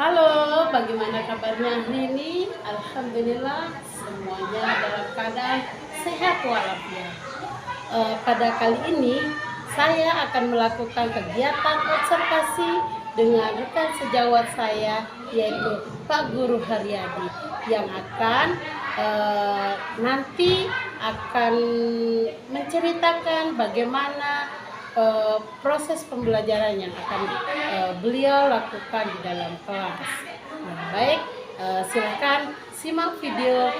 Halo, bagaimana kabarnya hari ini? Alhamdulillah, semuanya dalam keadaan sehat walafiat. Pada kali ini, saya akan melakukan kegiatan observasi dengan rekan sejawat saya, yaitu Pak Guru Haryadi, yang akan nanti akan menceritakan bagaimana proses pembelajaran yang akan beliau lakukan di dalam kelas. Nah, baik, silakan simak video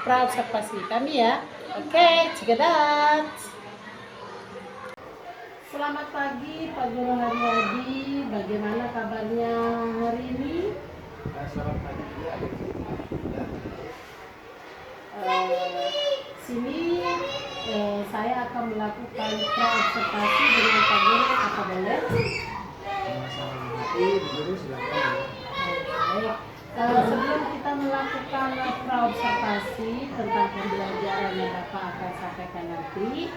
praobservasi kami ya. Oke, cigadat. Selamat pagi Pak Guru Haryadi, bagaimana kabarnya hari ini? Selamat pagi juga. Sini saya akan melakukan praobservasi dengan Pak Guru, apa boleh? Sama-sama Bu Guru, silakan. Baik. Sebelum kita melakukan praobservasi tentang pembelajaran yang Bapak akan sampaikan nanti,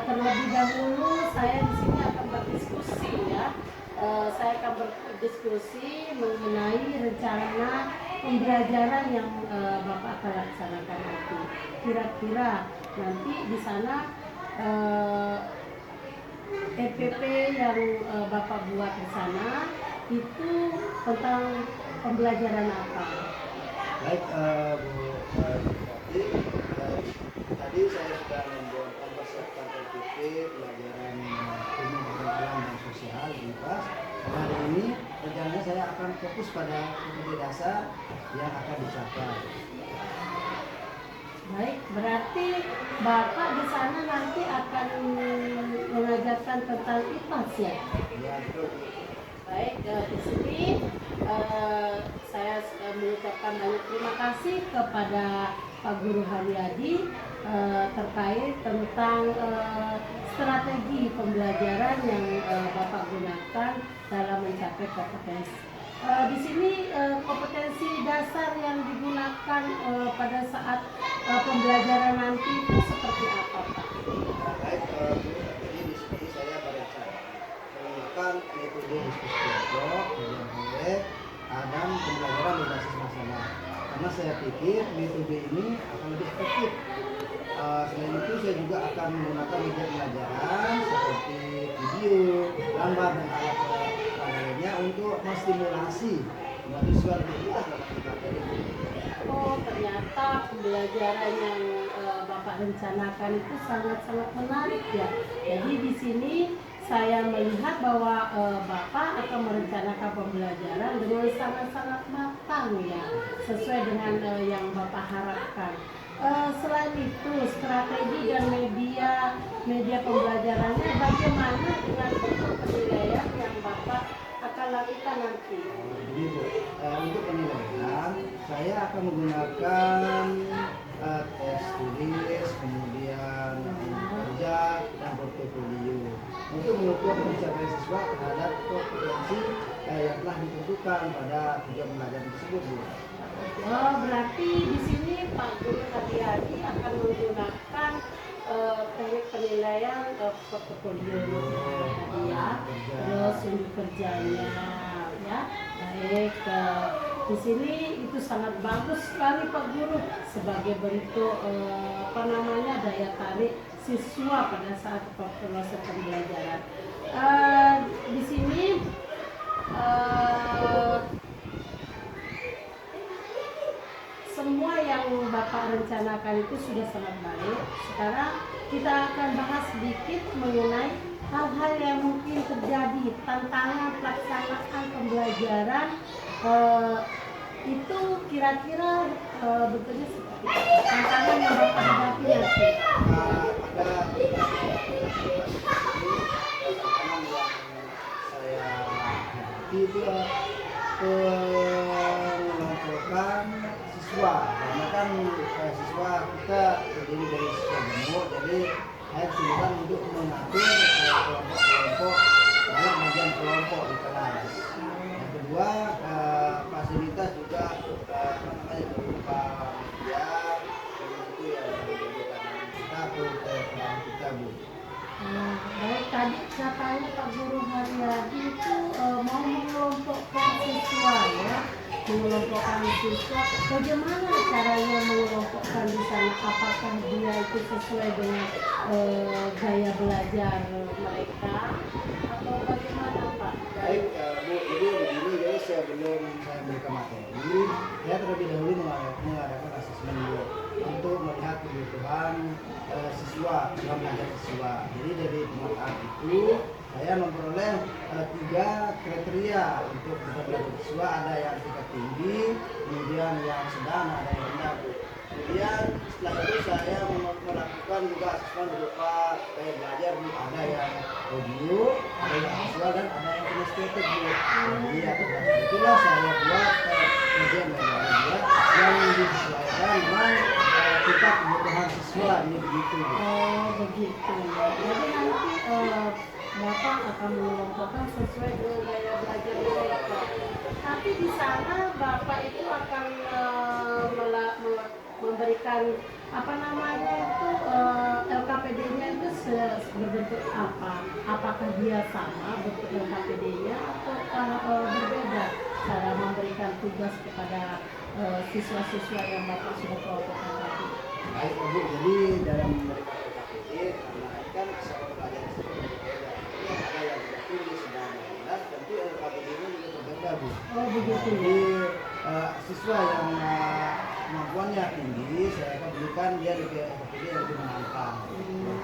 terlebih dahulu saya di sini akan berdiskusi ya. Saya akan berdiskusi mengenai rencana pembelajaran yang Bapak akan laksanakan nanti. Kira-kira nanti di sana EPP yang Bapak buat di sana itu tentang pembelajaran apa? Baik, Bu Bupati, tadi saya sudah mempersiapkan LPP pelajaran ilmu pengetahuan dan sosial di kelas. Hari ini rencananya saya akan fokus pada nilai dasar yang akan dicapai. Baik, berarti Bapak di sana nanti akan mengajarkan tentang IPAS ya? Ya, betul. Baik, di sini saya mengucapkan banyak terima kasih kepada Pak Guru Haryadi terkait tentang strategi pembelajaran yang Bapak gunakan dalam mencapai kompetensi. Di sini kompetensi dasar yang digunakan pada saat pembelajaran nanti itu seperti apa, Pak? Baik, jadi di sini saya berencana menggunakan metode diskusi kelompok, proyek, dan pembelajaran berbasis masalah. Karena saya pikir metode ini akan lebih efektif. Selain itu saya juga akan menggunakan media pembelajaran seperti video, gambar, dan alat lainnya untuk menstimulasi mahasiswa lebih luas dalam materi. Oh, ternyata pembelajaran yang Bapak rencanakan itu sangat-sangat menarik ya. Jadi di sini saya melihat bahwa Bapak akan merencanakan pembelajaran dengan sangat-sangat matang ya, sesuai dengan yang Bapak harapkan. Selain itu, strategi dan media pembelajarannya bagaimana dengan bentuk penilaian yang Bapak akan lakukan nanti? Jadi Bu, untuk penilaian saya akan menggunakan tes tulis, kemudian kerja dan portofolio untuk mengukur pencapaian siswa terhadap kompetensi yang telah ditentukan pada tujuan belajar tersebut, Bu. Oh, berarti di sini Pak Guru Haryadi akan menggunakan teknik penilaian portofolio tadi ya, terus unit kerjanya ya. Baik, di sini itu sangat bagus sekali Pak Guru sebagai bentuk daya tarik siswa pada saat proses pembelajaran. Di sini semua yang Bapak rencanakan itu sudah sangat baik. Sekarang kita akan bahas sedikit mengenai hal-hal yang mungkin terjadi, tantangan pelaksanaan pembelajaran itu kira-kira bentuknya seperti apa? Tantangan yang Bapak hadapi nanti. Pada tantangan yang saya hadapi itu pengelompokan siswa, karena kan siswa kita terdiri dari siswa gemuk, jadi saya kesulitan untuk mengatur kelompok-kelompok dalam bagian kelompok di kelas. Yang kedua, fasilitas juga berupa media, itu yang menjadi tantangan kita untuk kita, Bu. Baik, tadi katanya Pak Guru Haryadi itu mau mengelompokkan siswa mengelompokkan siswa, bagaimana caranya mengelompokkan di sana? Apakah dia itu sesuai dengan gaya belajar mereka atau bagaimana Pak? Baik, Bu, jadi begini, jadi sebelum saya berikan materi, saya terlebih dahulu mengadakan asesmen dulu untuk melihat kebutuhan siswa, dalam belajar siswa. Jadi dari pemetaan itu saya memperoleh 3 kriteria untuk bisa belajar siswa. Ada yang tingkat tinggi, kemudian yang sedang, ada yang rendah. Kemudian setelah itu saya melakukan juga asesmen berupa kayak belajar, ada yang audio, ada yang visual, dan ada yang kinestetik. Jadi atas itulah saya buat kemudian belajar yang disesuaikan dengan tingkat kebutuhan siswa, ini begitu. Oh begitu. Jadi nanti Bapak akan mengelompokkan sesuai dengan gaya belajar mereka. Tapi di sana Bapak itu akan memberikan apa namanya itu LKPD-nya itu berbentuk apa? Apakah dia sama bentuk LKPD-nya atau berbeda cara memberikan tugas kepada siswa-siswa yang Bapak sudah kelompokkan tadi? Baik, Bu, jadi dalam memberikan LKPD, karena kan siswa pelajar itu berbeda. Ada yang tidak tinggi, sedang, rendah, tentu LKPD-nya juga berbeda, Bu. Oh begitu. Jadi siswa yang kemampuannya tinggi, saya akan berikan dia lebih LKPD yang lebih menantang.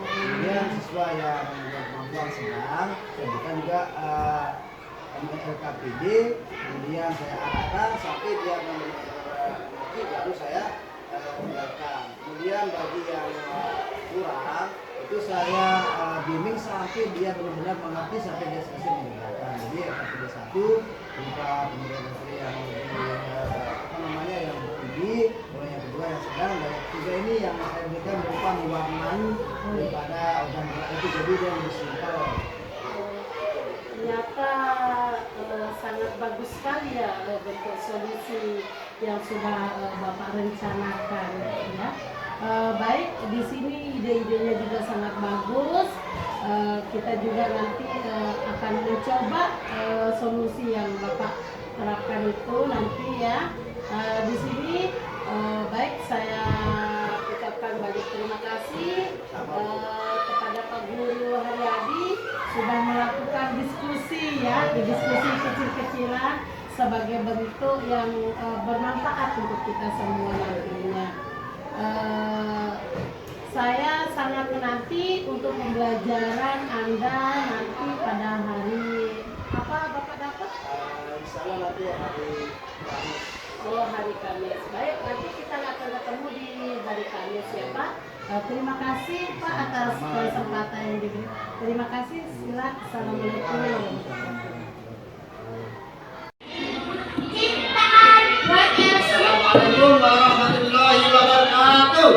Kemudian siswa yang kemampuan sedang, saya berikan juga LKPD, kemudian saya arahkan sampai dia mengerti, baru saya tinggalkan. Kemudian bagi yang kurang, itu saya bimbing sampai dia benar-benar mengerti, sampai dia selesai mengerjakan. Jadi LKPD 1 berupa pemberian materi yang yang tinggi, kemudian yang kedua yang sedang, dan yang ketiga ini yang saya berikan berupa mewarnai daripada organ gerak itu, jadi dia lebih simpel. Ternyata sangat bagus sekali ya bentuk solusi yang sudah Bapak rencanakan ya. Baik, di sini ide-idenya juga sangat bagus. Kita juga nanti akan mencoba solusi yang Bapak terapkan itu nanti ya. Di sini baik, saya ucapkan banyak terima kasih kepada Pak Guru Haryadi sudah melakukan diskusi ya, diskusi kecil-kecilan sebagai bentuk yang bermanfaat untuk kita semua nantinya. Saya sangat menanti untuk pembelajaran Anda nanti pada hari apa Bapak dapat? Misalnya nanti hari Kamis. Oh, hari Kamis. Baik, nanti kita akan ketemu di hari Kamis ya Pak. Terima kasih Pak atas kesempatan yang diberi. Terima kasih. Silakan. Assalamualaikum. Assalamualaikum warahmatullahi wabarakatuh.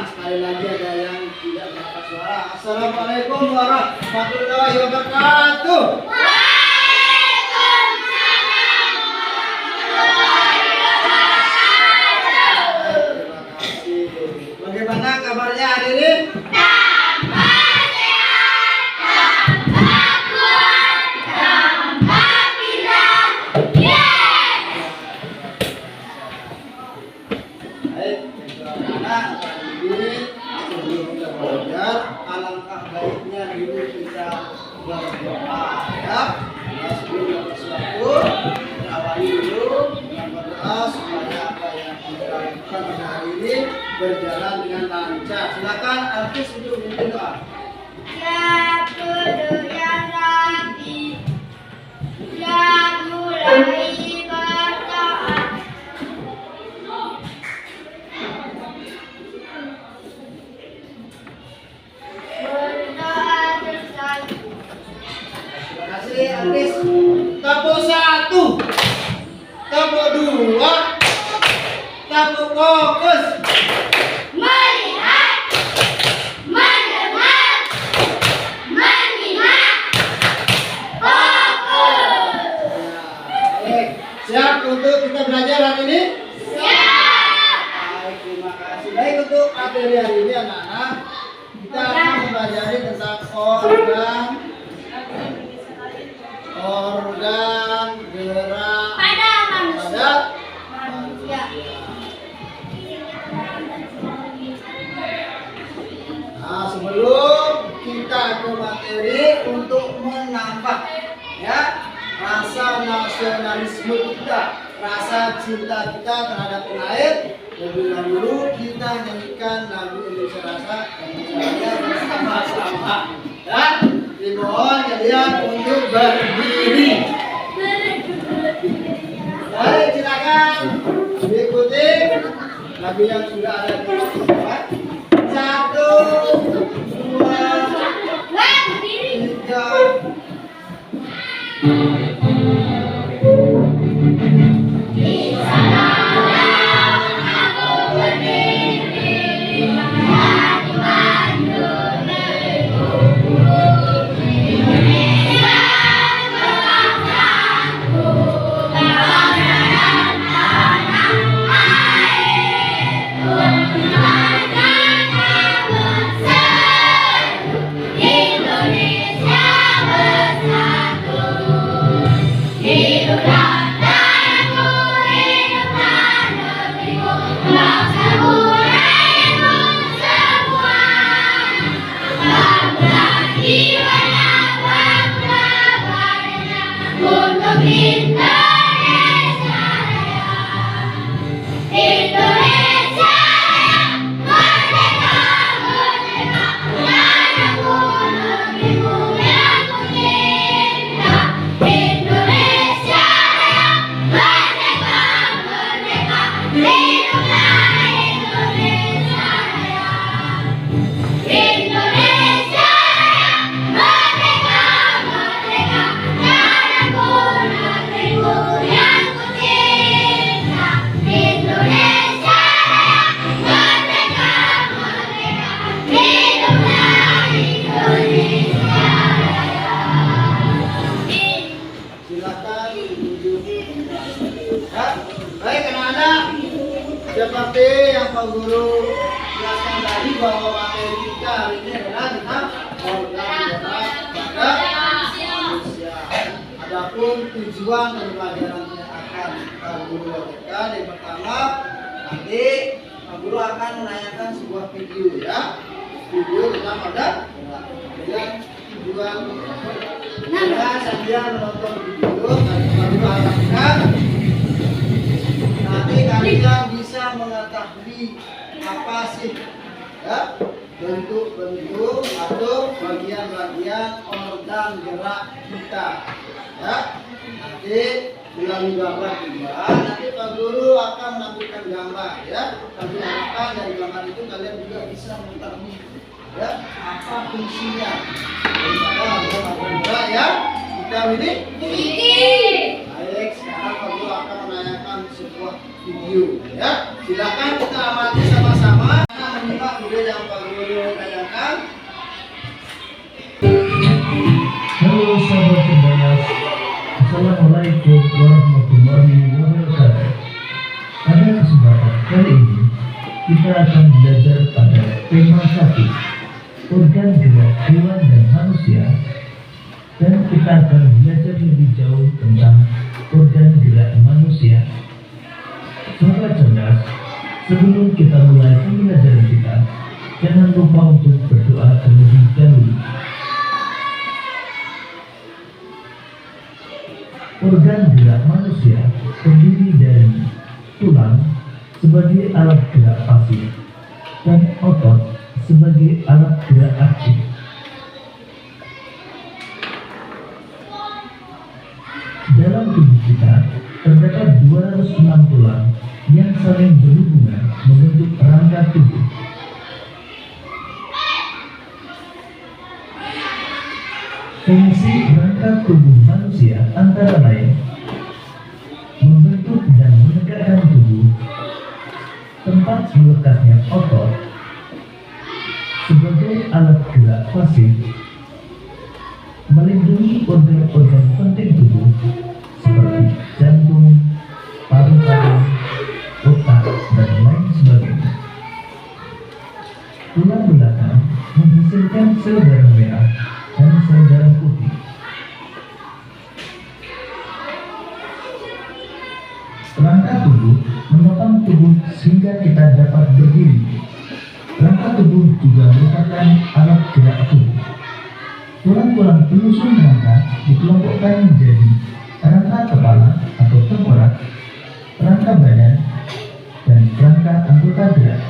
Sekali lagi ada yang tidak dapat suara. Assalamualaikum warahmatullahi wabarakatuh. Bagaimana kabarnya hari ini? Alangkah baiknya dulu kita berdoa ya. Sebelum sesuatu kita awali dulu dengan berdoa supaya apa yang kita lakukan pada hari ini berjalan dengan lancar. Silakan artis untuk memimpin doa. Ya Qudus ya Rabbi, ya mulai berdoa. Terima kasih artis. Tepuk 1, tepuk 2, tepuk fokus. Melihat, mendengar, menyimak, fokus. Baik, siap untuk kita belajar hari ini? Siap. Baik, terima kasih. Baik, untuk materi hari ini anak-anak, kita akan mempelajari tentang organ gerak Pada manusia. manusia. Nah, sebelum kita ke materi untuk menambah ya rasa nasionalisme kita, rasa cinta kita terhadap air, lebih dahulu kita nyanyikan lagu Indonesia Rasa Indonesia bersama-sama. Ya, dimohon kalian untuk berdiri. Baik, silakan diikuti lagu yang sudah ada di tempat. 1, 2, 3. Seperti yang Pak Guru jelaskan tadi bahwa materi kita hari ini adalah tentang organ gerak pada manusia. Adapun tujuan pembelajarannya akan Pak Guru lakukan yang pertama, nanti Pak Guru akan menanyakan sebuah video ya, video tentang organ gerak. Kemudian tujuan sambil menonton video dan Pak Guru akan nanti kalian bisa mengetahui apa sih ya bentuk-bentuk atau bagian-bagian organ gerak kita ya. Nanti melalui gambar juga nanti Pak Guru akan menampilkan gambar ya. Kami harapkan dari gambar itu kalian juga bisa mengetahui ya apa fungsinya daripada organ gerak ya kita ini. Baik, sekarang Pak Guru akan menanyakan sebuah video ya. Silakan kita amati sama-sama menyimak video yang Pak Guru tanyakan. Halo sahabat cerdas, Assalamualaikum warahmatullahi wabarakatuh. Pada kesempatan kali ini kita akan belajar pada tema 1, organ gerak hewan dan manusia, dan kita akan belajar lebih jauh tentang organ gerak manusia. Sahabat cerdas, sebelum kita mulai pembelajaran kita, jangan lupa untuk berdoa terlebih dahulu. Organ gerak manusia terdiri dari tulang sebagai alat gerak pasif dan otot sebagai alat gerak aktif. Dalam tubuh kita terdapat 206 tulang yang saling berhubungan membentuk rangka tubuh. Fungsi rangka tubuh manusia antara lain membentuk dan menegakkan tubuh, tempat melekatnya otot sebagai alat gerak pasif, melindungi organ-organ penting tubuh seperti jantung, paru-paru, otak, dan lain sebagainya. Tulang belakang menghasilkan sel darah merah sel darah putih. Rangka tubuh menopang tubuh sehingga kita dapat berdiri. Rangka tubuh juga merupakan alat gerak tubuh. Tulang-tulang penyusun rangka dikelompokkan menjadi rangka kepala atau tengkorak, rangka badan, dan rangka anggota gerak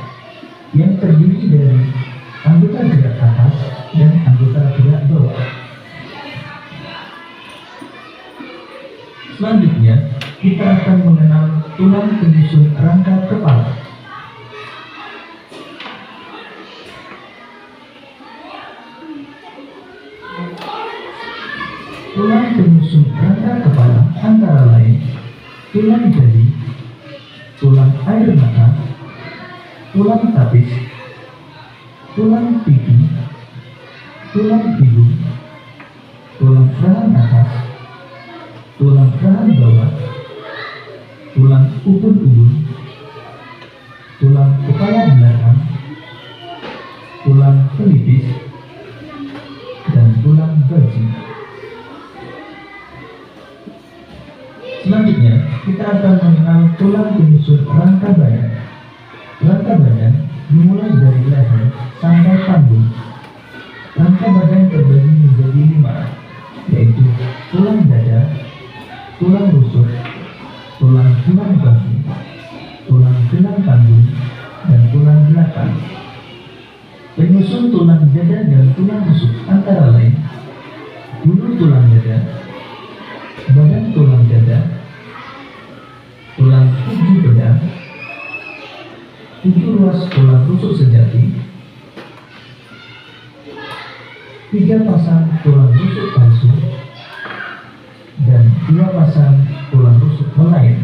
yang terdiri dari anggota gerak atas dan anggota gerak bawah. Selanjutnya, kita akan mengenal tulang penyusun rangka kepala. Tulang penyusun rangka kepala antara lain tulang jari, tulang air mata, tulang tapis, tulang pipi, tulang hidung, tulang rahang atas, tulang rahang bawah, tulang ubun-ubun, tulang kepala belakang, tulang pelipis, dan tulang baju. Selanjutnya, kita akan mengenal tulang penyusun rangka badan. Rangka badan dimulai dari leher sampai panggung. Rangka badan terbagi menjadi 5, yaitu tulang dada, tulang rusuk, tulang bagi, tulang gelang panggung, dan tulang belakang. Penyusun tulang dada dan tulang rusuk antara lain bulu tulang dada, badan tulang dada, tulang 7 pedang, 7 ruas tulang rusuk sejati, 3 pasang tulang rusuk palsu, dan 2 pasang tulang rusuk melain.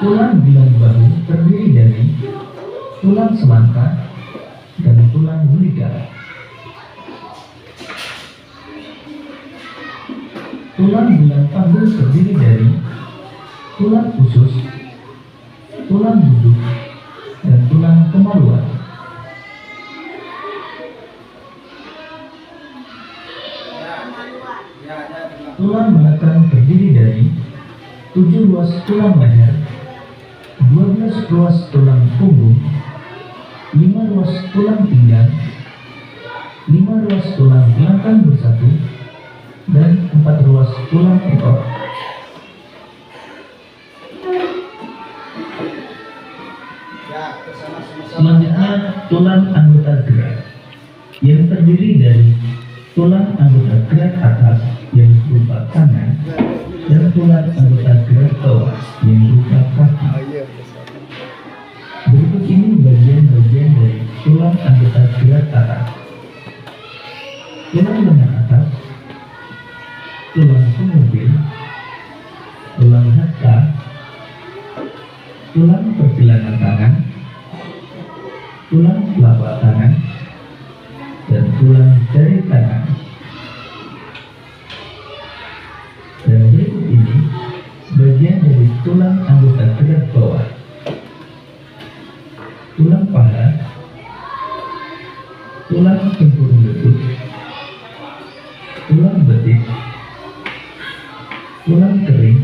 Tulang gelang bahu terdiri dari tulang semangka dan tulang guliga. Tulang gelang panggung terdiri dari tulang usus, tulang duduk, dan tulang kemaluan. Tulang belakang terdiri dari 7 ruas tulang leher, 12 ruas tulang punggung, 5 ruas tulang pinggang, 5 ruas tulang belakang bersatu, dan 4 ruas tulang ekor. Selanjutnya, tulang anggota gerak yang terdiri dari tulang anggota gerak atas yang berupa tangan dan tulang anggota gerak bawah yang berupa kaki. Berikut ini bagian-bagian dari tulang anggota gerak atas. Tulang lengan atas, tulang pengubil, tulang hata, tulang pergelangan tangan, tulang telapak tangan, dan tulang jari tangan. Dan berikut ini bagian dari tulang anggota gerak bawah. Tulang paha, tulang tempurung lutut, tulang betis, tulang kering,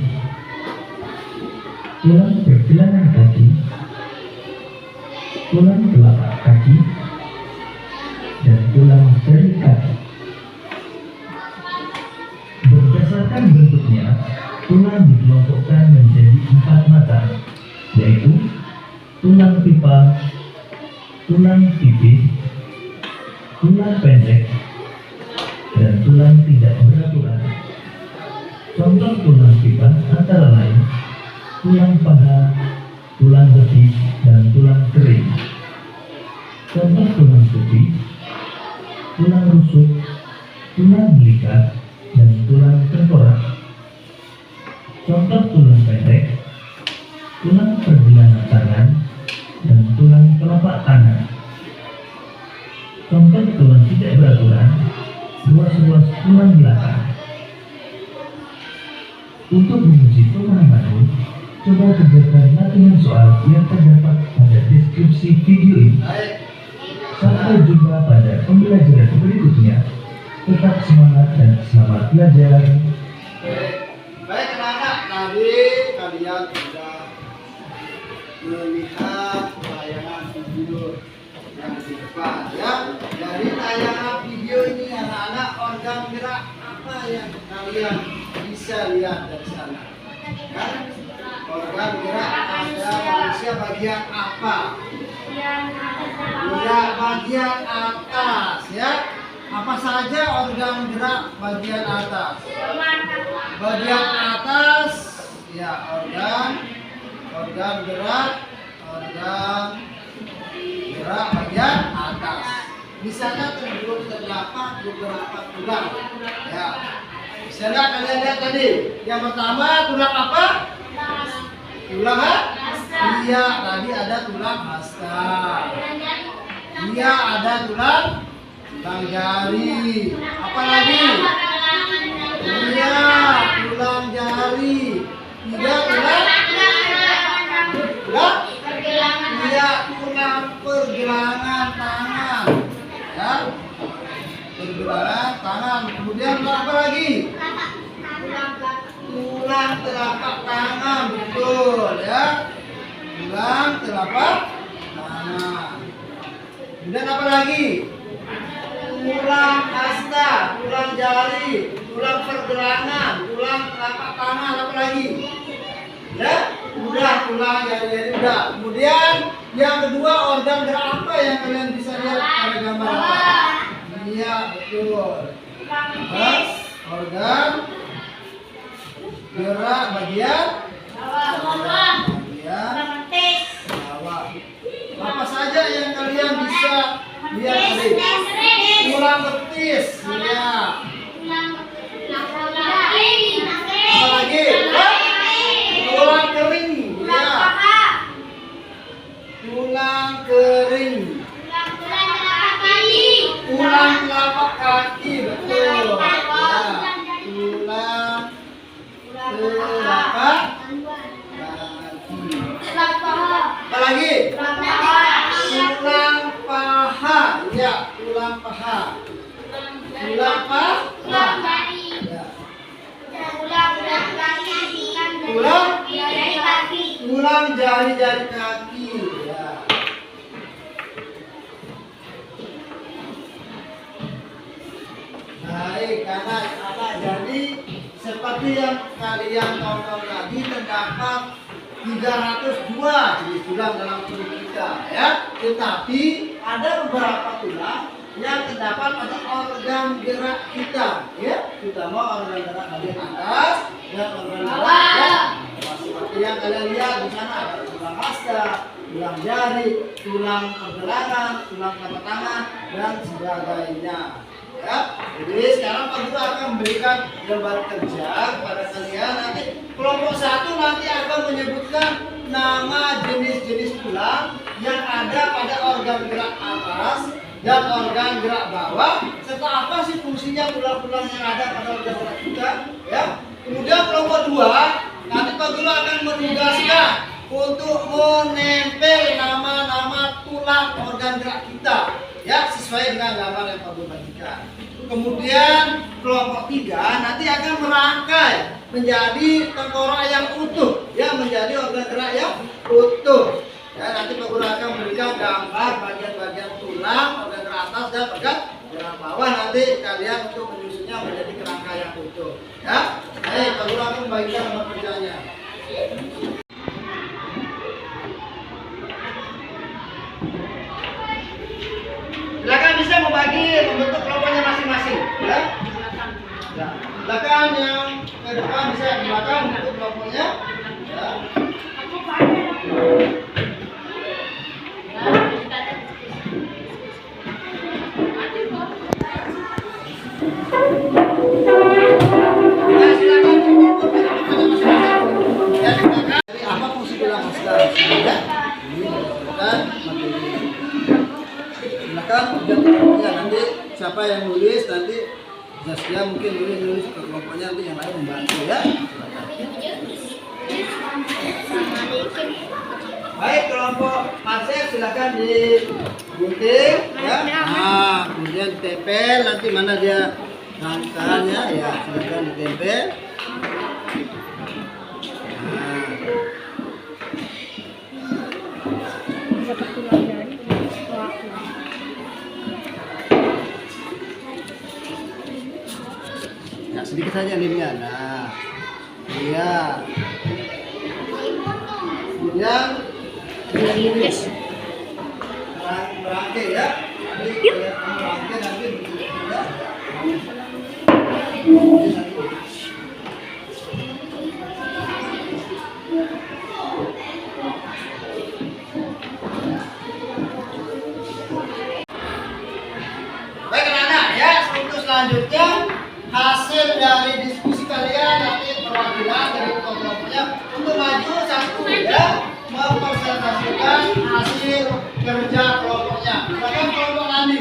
tulang pergelangan kaki, tulang telapak kaki, dan tulang jari kaki. Berdasarkan bentuknya, tulang dikelompokkan menjadi 4 macam, yaitu tulang pipa, tulang pipih, tulang pendek, dan tulang tidak beraturan. Contoh tulang pipa antara lain tulang paha, tulang betis, dan tulang kering. Contoh tulang putih, tulang rusuk, tulang belikat, dan tulang tengkorak. Contoh tulang pendek, tulang pergelangan tangan, dan tulang telapak tangan. Contoh tulang tidak beraturan, ruas-ruas tulang belakang. Untuk menguji pemahamanmu, coba kerjakan latihan soal yang terdapat pada deskripsi video ini. Sampai jumpa pada pembelajaran berikutnya. Tetap semangat dan selamat belajar. Baik anak-anak, tadi kalian sudah melihat tayangan video yang di depan ya. Dari tayangan video ini anak-anak, organ gerak apa yang kalian bisa lihat dari sana? Kan? Organ gerak ada manusia bagian apa? Ya, bagian atas ya. Apa saja organ gerak bagian atas? Bagian atas ya, organ gerak bagian atas. Misalnya terdapat beberapa tulang ya. Misalnya kalian lihat tadi, yang pertama tulang apa? Tulang apa? Iya, tadi ada tulang hasta. Iya, ada tulang jari. Apa lagi? Iya, tulang jari. Tiga tulang. Iya, tulang pergelangan tangan. Ya, pergelangan tangan. Kemudian apa lagi? Tulang telapak tangan, betul ya. Tulang telapak tangan. Kemudian apa lagi? Tulang hasta, tulang jari, tulang pergelangan, tulang telapak tangan, apa lagi? Ya, udah tulang jari udah. Kemudian yang kedua, organ gerak apa yang kalian bisa lihat pada gambar apa? Iya, betul. Organ gerak bagian bawah. Apa saja yang kalian bisa lihat tadi? Tulang betis, ya. Apa lagi? Tulang kering, ya. Tulang kering. Tulang telapak kaki, betul. Ya. Tulang telapak kaki. Apa lagi? Tulang paha, ya. Tulang paha. Tulang paha. Ya. Tulang jari-jari kaki. Ya. Baik, anak. Jadi seperti yang kalian tonton tadi, terdapat 302 jenis tulang dalam tubuh kita, ya. Tetapi ada beberapa tulang yang terdapat pada organ gerak kita, ya. Terutama organ gerak bagian atas dan organ gerak bawah. Seperti yang kalian lihat di sana, ada tulang hasta, tulang jari, tulang pergelangan, tulang telapak tangan dan sebagainya. Ya, jadi sekarang Pak Guru akan memberikan gambar kerja kepada kalian. Nanti kelompok 1 nanti akan menyebutkan nama jenis-jenis tulang yang ada pada organ gerak atas dan organ gerak bawah, serta apa sih fungsinya tulang-tulang yang ada pada organ gerak kita. Ya. Kemudian kelompok 2 nanti Pak Guru akan menugaskan untuk menempel nama-nama tulang organ gerak kita, ya, sesuai dengan gambar yang Pak Guru bagikan. Kemudian kelompok 3 nanti akan merangkai menjadi tengkorak yang utuh, ya, menjadi organ gerak yang utuh. Ya, nanti Pak Guru akan memberikan gambar bagian-bagian tulang organ gerak atas dan organ gerak bawah. Nanti kalian untuk menyusunnya menjadi kerangka yang utuh. Ya, baik, Pak Guru akan membagikan gambar kerjanya. Silakan bisa membagi, membentuk kelompoknya masing-masing, ya. Ya. Silakan yang ke depan bisa di belakang untuk kelompoknya. Ya. Ya, silakan untuk kelompoknya masing-masing. Ya, silakan. Jadi apa fungsi tulang hasta? Ya. Ini berdasarkan materi. Silakan ya, nanti siapa yang nulis nanti Zaskia mungkin nulis ke kelompoknya, nanti yang lain membantu, ya. Baik, kelompok Marcel silakan digunting, ya. ditempel, nanti mana dia rangkanya ya, silakan ditempel. Nah, sedikit saja limnya. Nah, iya. Kemudian berangkai ya. Jadi kalau berangkai nanti begitu ya. Baik anak-anak ya, untuk selanjutnya hasil dari diskusi kalian nanti perwakilan dari kelompoknya untuk maju satu ya, mempresentasikan hasil kerja kelompoknya. Silakan kelompok Nandi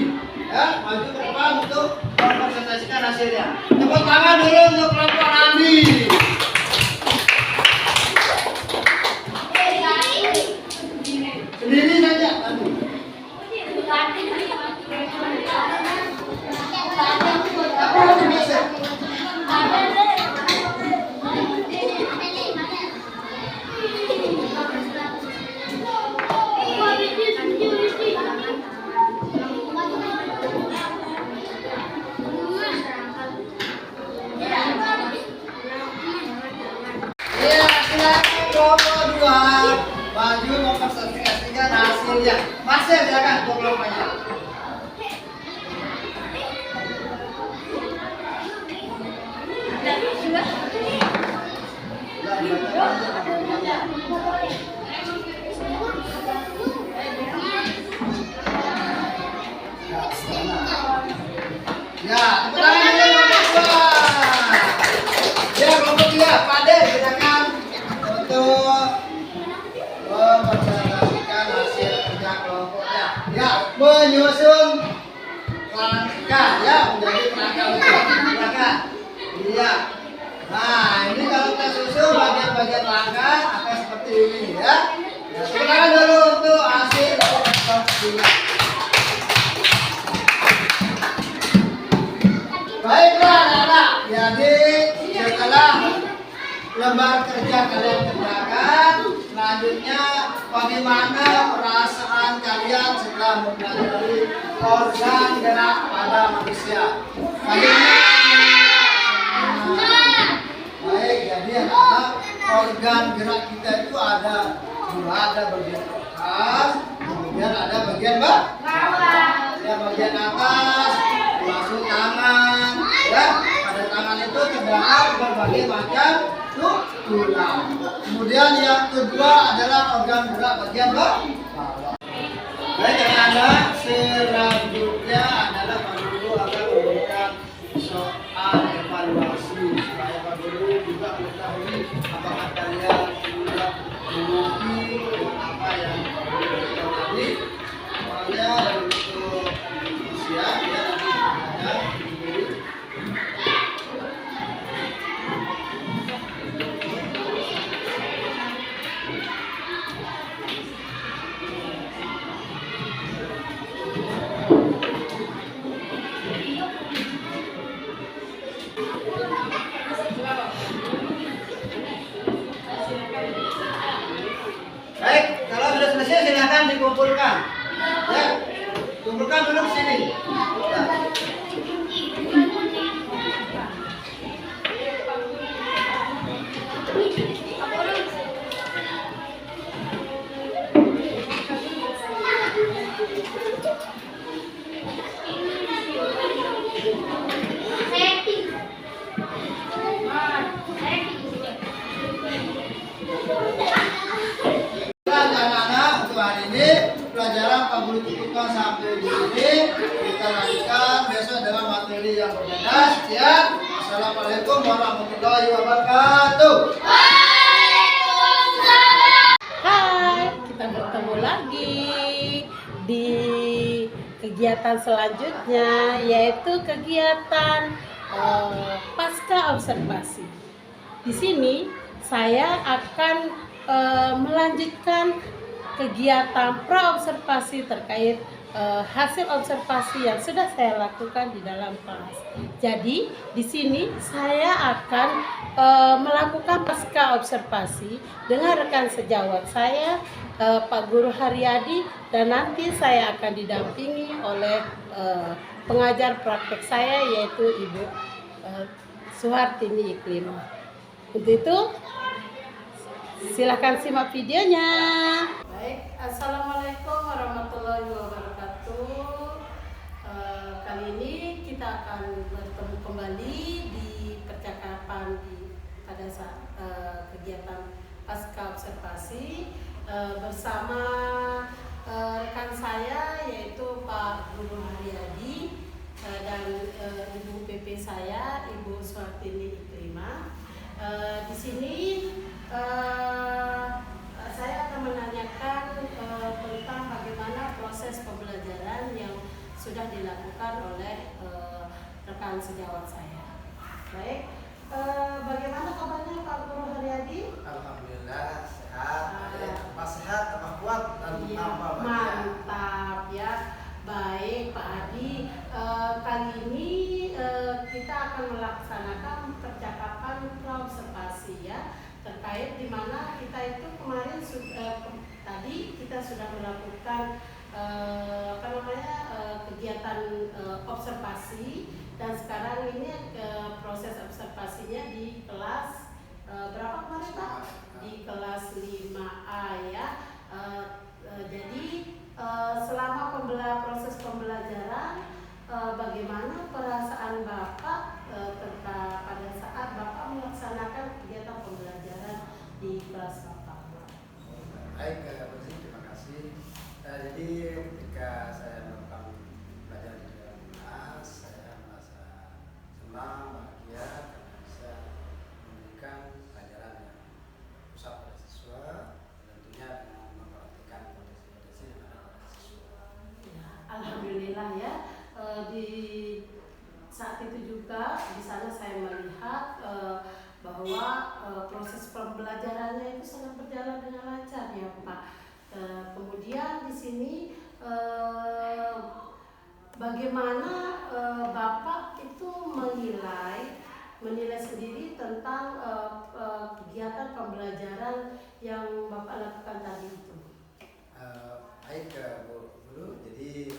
ya, maju ke depan untuk mempresentasikan hasilnya. Tepuk tangan dulu untuk kelompok Nandi. Sendiri saja Nandi. Iya, silakan kelompok 2 maju mempresentasikan hasilnya. Masih silakan untuk kelompoknya. Ya, tepuk tangan dulu kelompok 2. Ya, kelompok 3, Pak Ade, silakan untuk mempresentasikan hasil kerja kelompoknya. Ya, menyusun rangka ya, menjadi rangka untuk silakan. Iya. Nah, ini kalau kita susun bagian-bagian rangka akan seperti ini ya. Ya, tepuk tangan dulu untuk hasil kelompok. Baiklah anak-anak, jadi setelah lembar kerja kalian kerjakan, selanjutnya bagaimana perasaan kalian setelah mempelajari organ gerak pada manusia? Baik, jadi anak-anak, organ gerak kita itu ada dua, ada bagian atas, kemudian ada bagian bawah. Ya, bagian atas masuk tangan, ya. Pada tangan itu terdapat berbagai macam tulang. Kemudian yang kedua adalah organ gerak bagian bawah. Baik anak-anak, selanjutnya adalah Pak Guru akan memberikan soal evaluasi supaya Pak Guru juga mengetahui apakah kalian sudah memiliki apa yang Pak Guru berikan tadi. Soalnya dari untuk usia dia nanti ada diberi. Baik, kalau sudah selesai silakan dikumpulkan. Ya, kumpulkan dulu di sini. Ya. Anak-anak, untuk hari ini pelajaran Pak Guru cukupkan sampai di sini. Kita lanjutkan besok dengan materi yang berbeda. Siap? Assalamualaikum warahmatullahi wabarakatuh. Hai, kita bertemu lagi di kegiatan selanjutnya, yaitu kegiatan pasca observasi. Di sini saya akan melanjutkan kegiatan praobservasi terkait hasil observasi yang sudah saya lakukan di dalam kelas. Jadi di sini saya akan melakukan pasca observasi dengan rekan sejawat saya, Pak Guru Haryadi, dan nanti saya akan didampingi oleh pengajar praktek saya yaitu Ibu Suhartini Iklim. Untuk itu silakan simak videonya. Baik, assalamualaikum warahmatullahi wabarakatuh. Kali ini kita akan bertemu kembali di percakapan pada saat kegiatan pasca observasi bersama rekan saya yaitu Pak Guru Haryadi dan Ibu PP saya Ibu Suhartini Iklimah. Di sini saya akan menanyakan tentang bagaimana proses pembelajaran yang sudah dilakukan oleh rekan sejawat saya. Baik, bagaimana kabarnya Pak Guru Haryadi? Alhamdulillah sehat, tambah sehat, tambah kuat, dan tambah bahagia. Mantap ya. Baik Pak Adi, kali ini kita akan melaksanakan percakapan praobservasi ya, terkait di mana kita itu kemarin tadi kita sudah melakukan kegiatan observasi, dan sekarang ini proses observasinya di kelas berapa kemarin Pak? Di kelas 5A ya. Jadi selama proses pembelajaran, bagaimana perasaan Bapak pada saat Bapak melaksanakan kegiatan pembelajaran di kelas Bapak? Baik, terima kasih. Jadi ketika saya melakukan belajar di dalam kelas, saya merasa senang, bahagia karena bisa memberikan pelajaran yang pusat pada siswa, tentunya dengan memperhatikan potensi-potensi yang ada pada siswa. Ya, alhamdulillah ya. Di saat itu juga di sana saya melihat bahwa proses pembelajarannya itu sangat berjalan dengan lancar ya Pak. Kemudian di sini bagaimana Bapak itu menilai sendiri tentang kegiatan pembelajaran yang Bapak lakukan tadi itu? Baik Bu Guru, jadi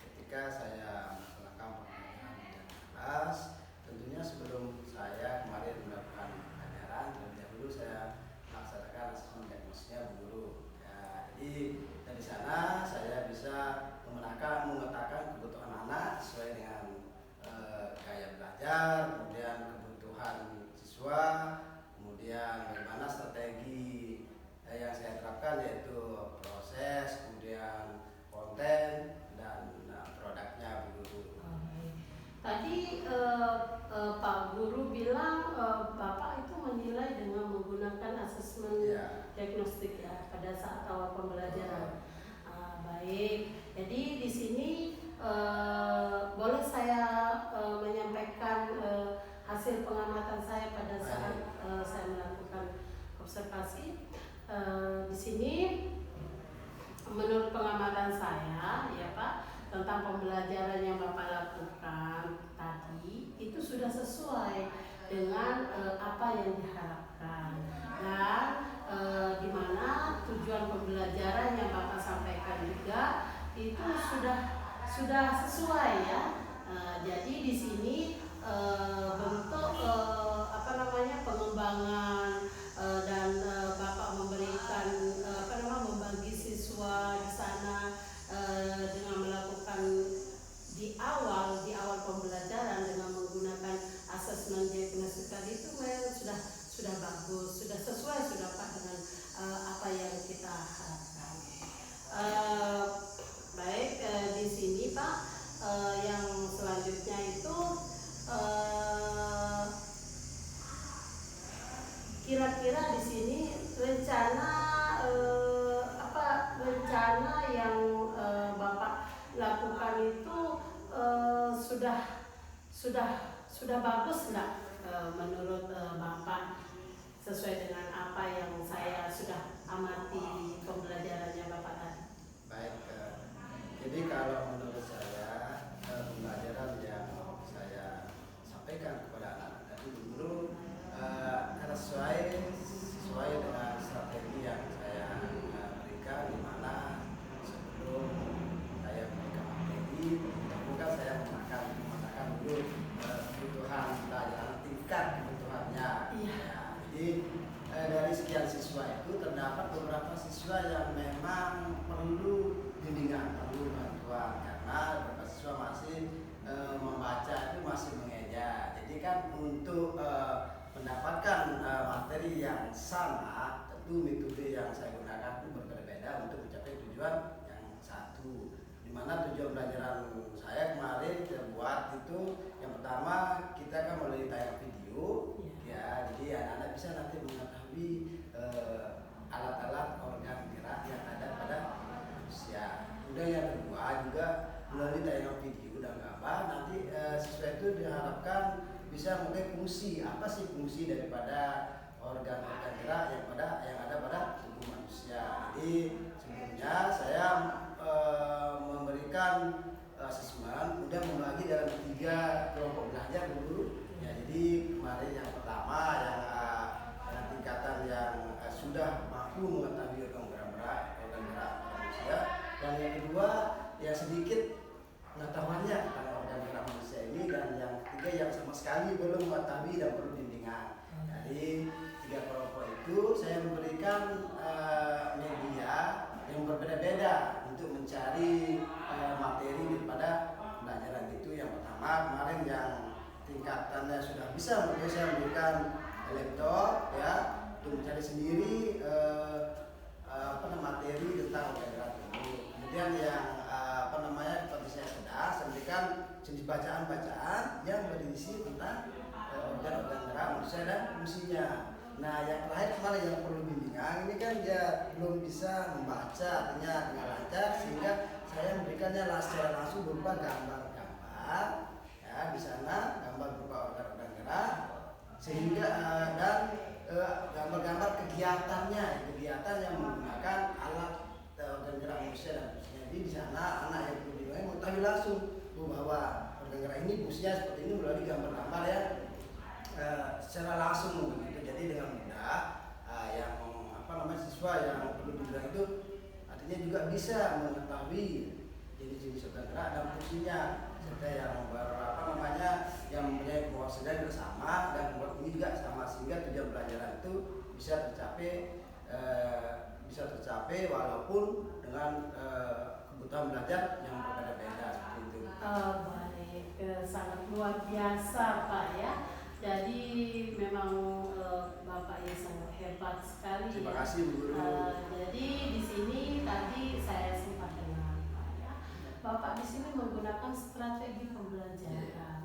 ketika saya melaksanakan pembelajaran di dalam kelas, tentunya sebelum saya kemarin melakukan pelajaran, terlebih dahulu saya melaksanakan asesmen diagnosisnya Bu Guru. Ya, jadi dari sana saya bisa memetakan kebutuhan anak sesuai dengan gaya belajar, kemudian kebutuhan siswa, kemudian bagaimana strategi yang saya terapkan yaitu proses, kemudian konten, dan produknya Bu Guru. Tadi Pak Guru bilang Bapak itu menilai dengan menggunakan asesmen diagnostik ya pada saat awal pembelajaran. Baik, jadi di sini boleh saya menyampaikan hasil pengamatan saya pada saat saya melakukan observasi. Di sini menurut pengamatan saya ya Pak, tentang pembelajaran yang Bapak lakukan tadi itu sudah sesuai dengan apa yang diharapkan, dan di mana tujuan pembelajaran yang Bapak sampaikan juga itu sudah sesuai ya. Jadi di sini bentuk pengembangan dan Bapak memberikan membagi siswa di sana dengan melakukan di awal pembelajaran dengan menggunakan asesmen diagnostik tadi itu sudah bagus, sudah sesuai sudah Pak dengan apa yang kita harapkan. Baik, di sini Pak, yang selanjutnya itu kira-kira di sini rencana yang Bapak lakukan itu sudah bagus nggak menurut Bapak, sesuai dengan apa yang saya sudah amati pembelajarannya Bapak tadi? Baik, Jadi kalau menurut saya pembelajaran yang saya sampaikan kepada anak tadi guru karena sesuai dengan strategi yang saya berikan, di mana sebelum saya memberikan materi, bukan saya mengatakan dulu kebutuhan pelajaran, tingkat kebutuhannya. Iya. Ya, jadi dari sekian siswa itu terdapat beberapa siswa yang memang perlu bimbingan, perlu bantuan, karena beberapa siswa masih membaca itu masih mengeja. Jadi kan untuk mendapatkan materi yang sama, tentu metode yang saya gunakan itu berbeda-beda untuk mencapai tujuan yang satu. Di mana tujuan pelajaran saya kemarin terbuat itu yang pertama kita kan melalui tayangan video, ya, jadi anak-anak bisa nanti mengetahui alat-alat organ gerak yang ada pada manusia. Kemudian yang kedua juga melalui tayangan video dan gambar nanti siswa itu diharapkan bisa mengenai fungsi, apa sih fungsi daripada organ-organ gerak yang ada pada tubuh manusia. Jadi sebelumnya saya memberikan asesmen, kemudian membagi dalam 3 kelompok belajar dulu. Ya, jadi kemarin yang pertama yang tingkatan yang sudah mampu mengetahui organ gerak manusia, dan yang kedua yang sedikit pengetahuannya tentang organ gerak manusia ini, dan yang ketiga yang sama sekali belum mengetahui dan perlu bimbingan. Jadi 3 kelompok itu saya memberikan media yang berbeda-beda untuk mencari materi daripada pelajaran itu. Yang pertama kemarin yang tingkatannya sudah bisa, mungkin saya memberikan laptop ya untuk mencari sendiri materi tentang organ gerak tubuh. Kemudian yang seperti saya berikan jenis bacaan-bacaan yang berisi tentang organ-organ gerak manusia dan fungsinya. Nah, yang terakhir kemarin yang perlu bimbingan ini kan dia belum bisa membaca artinya dengan lancar, sehingga saya memberikannya secara langsung berupa gambar-gambar ya, di sana gambar berupa organ-organ gerak, sehingga dan gambar-gambar kegiatan yang menggunakan alat organ gerak manusia dan fungsinya. Jadi di sana anak yang perlu bimbingan mengetahui langsung bahwa organ gerak ini fungsinya seperti ini melalui gambar-gambar ya secara langsung begitu. Jadi dengan mudah yang siswa yang perlu bimbingan itu artinya juga bisa mengetahui jenis-jenis organ gerak dan fungsinya, serta yang yang mempunyai penguasaan bersama dan ini juga sama, sehingga tujuan pelajaran itu bisa tercapai walaupun dengan kebutuhan belajar yang berbeda-beda seperti itu. Baik, sangat luar biasa Pak ya. Jadi memang Bapak yang sangat hebat sekali. Terima kasih Bu Guru. Jadi di sini tadi saya sempat dengar Pak ya, Bapak di sini menggunakan strategi pembelajaran,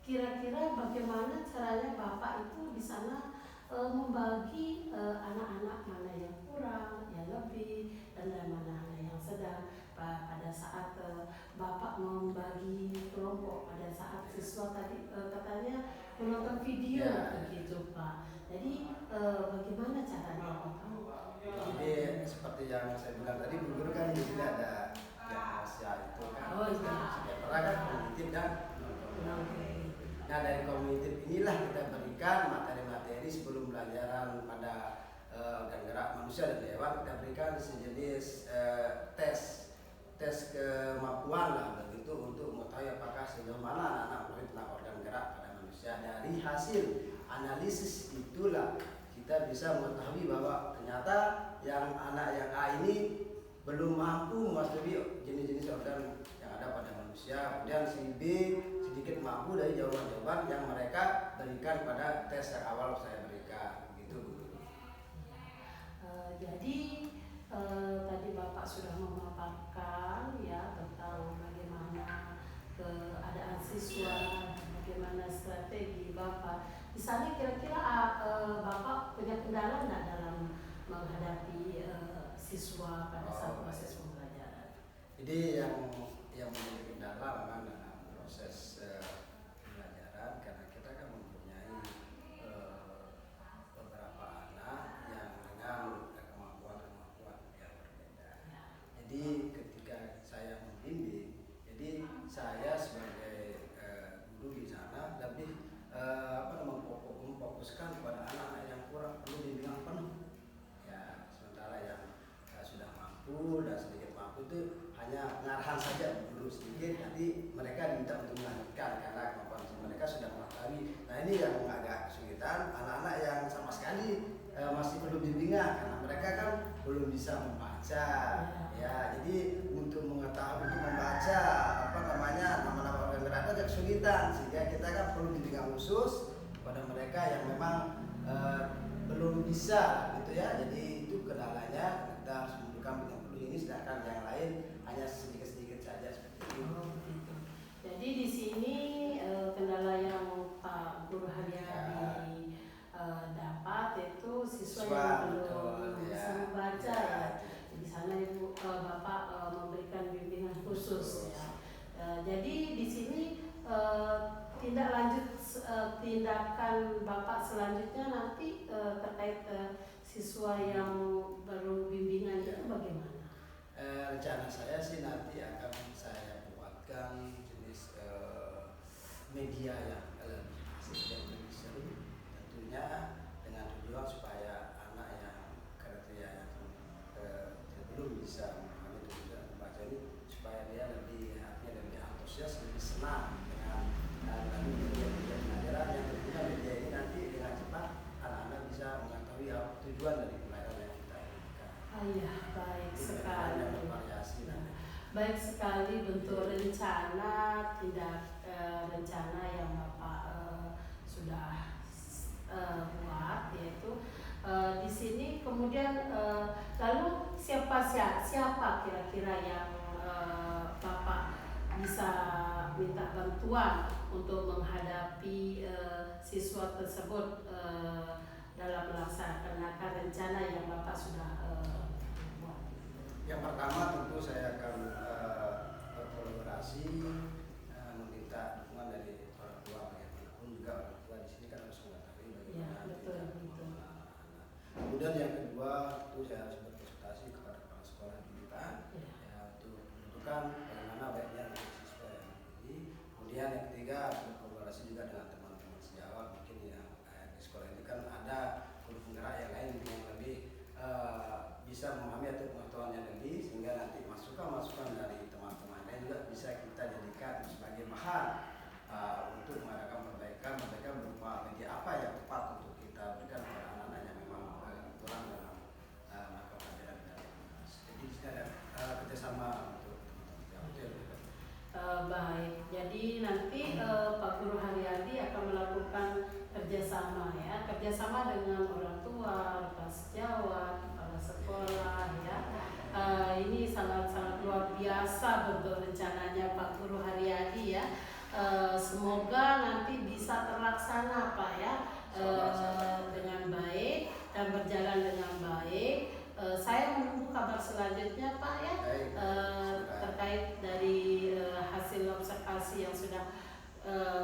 Kira-kira bagaimana caranya Bapak itu di sana membagi anak-anak mana yang kurang, yang lebih, dan mana yang sedang. Pada saat Bapak membagi kelompok, pada saat siswa tadi katanya menonton video begitu Pak. Jadi bagaimana caranya Bapak? Jadi seperti yang saya bilang tadi, Bu Guru kan di sini ada diagnosa itu kan. Setiap orang kan kognitif dan non-kognitif. Nah, dari kognitif inilah kita berikan materi-materi sebelum pelajaran pada organ gerak manusia dan hewan. Kita berikan sejenis tes kemampuan lah begitu, untuk mengetahui apakah sejauh mana anak-anak mengerti tentang organ gerak pada manusia. Dari hasil analisis itulah kita bisa mengetahui bahwa ternyata yang anak yang A ini belum mampu memasuki jenis-jenis organ yang ada pada manusia. Kemudian si B sedikit mampu dari jawaban-jawaban yang mereka berikan pada tes yang awal saya berikan, gitu. Jadi tadi Bapak sudah memaparkan ya tentang bagaimana keadaan siswa, bagaimana strategi Bapak. Di sana kira-kira Bapak punya kendala nggak dalam menghadapi siswa pada saat proses pembelajaran? Jadi yang menjadi kendala memang dalam proses pembelajaran, karena kita kan mempunyai beberapa anak yang dengan kemampuan yang berbeda. itu hanya pengarahan saja dulu sedikit, nanti mereka diminta untuk melanjutkan karena kemampuan mereka sudah mengetahui. Nah ini yang agak kesulitan, anak-anak yang sama sekali masih perlu bimbingan karena mereka kan belum bisa membaca ya. Jadi untuk mengetahui, untuk membaca apa namanya nama-nama organ gerak itu agak kesulitan, sehingga kita kan perlu bimbingan khusus pada mereka yang memang belum bisa gitu ya. Jadi itu kendalanya, kita harus membuka bidang dulu ini, sedangkan yang lain hanya sedikit-sedikit saja seperti itu. Gitu. Jadi di sini kendala yang Pak Guru Haryadi dapat itu siswa yang belum bisa membaca ya. Di sana Ibu Bapak memberikan bimbingan khusus ya. Jadi di sini tindakan Bapak selanjutnya nanti terkait siswa yang baru bimbingan itu bagaimana? Rencana saya sih nanti akan saya buatkan jenis media yang lebih sering, tentunya dengan tujuan supaya anak yang kriteria yang belum bisa memahami dan membaca ini supaya dia lebih antusias, lebih senang dengan media pelajaran yang tentunya media ini nanti dengan cepat anak-anak bisa mengetahui tujuan dari pelajaran yang kita inginkan. Iya, baik sekali. Bervariasi nanti. Baik sekali bentuk rencana, rencana yang Bapak sudah buat, yaitu di sini kemudian lalu siapa kira-kira yang Bapak bisa minta bantuan untuk menghadapi siswa tersebut dalam melaksanakan rencana yang Bapak sudah buat. Yang pertama tentu saya akan berkolaborasi, meminta dukungan dari orang tua, bagaimanapun juga orang tua di sini kan harus mengetahui bagaimana. Betul. Kemudian yang kedua itu saya harus berkonsultasi kepada kepala sekolah kita ya, untuk menentukan bagaimana baiknya untuk siswa yang ini. Kemudian yang ketiga berkolaborasi juga dengan teman-teman sejawat, mungkin yang di sekolah ini kan ada guru penggerak yang lain yang lebih bisa memahami atau pengetahuannya lebih, sehingga nanti masukan dari teman-teman lain juga bisa kita jadikan sebagai bahan untuk mengadakan perbaikan berupa media apa yang tepat untuk kita berikan kepada anak-anak yang memang kurang dalam melakukan pelajaran dan jadi di sini ada kerjasama untuk teman-teman. Baik, jadi nanti Pak Guru Haryadi akan melakukan kerjasama dengan orang tua, kepala sejawat, kepala sekolah ya. Ini sangat-sangat luar biasa bentuk rencananya Pak Guru Haryadi ya. Semoga nanti bisa terlaksana Pak ya, dengan baik dan berjalan dengan baik. Saya menunggu kabar selanjutnya Pak ya, terkait dari hasil observasi yang sudah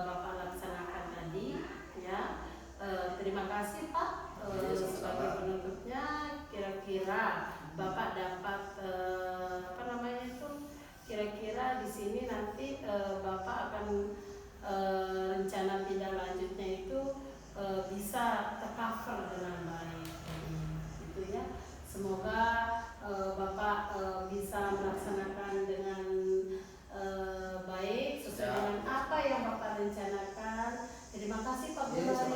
Bapak laksanakan tadi ya. Terima kasih Pak. Sebagai penutupnya, kira-kira Bapak dapat kira-kira di sini nanti Bapak akan rencana tindak lanjutnya itu bisa tercover dengan baik, gitu ya. Semoga Bapak bisa melaksanakan dengan baik sesuai dengan apa yang Bapak rencanakan. Terima kasih Pak Guru.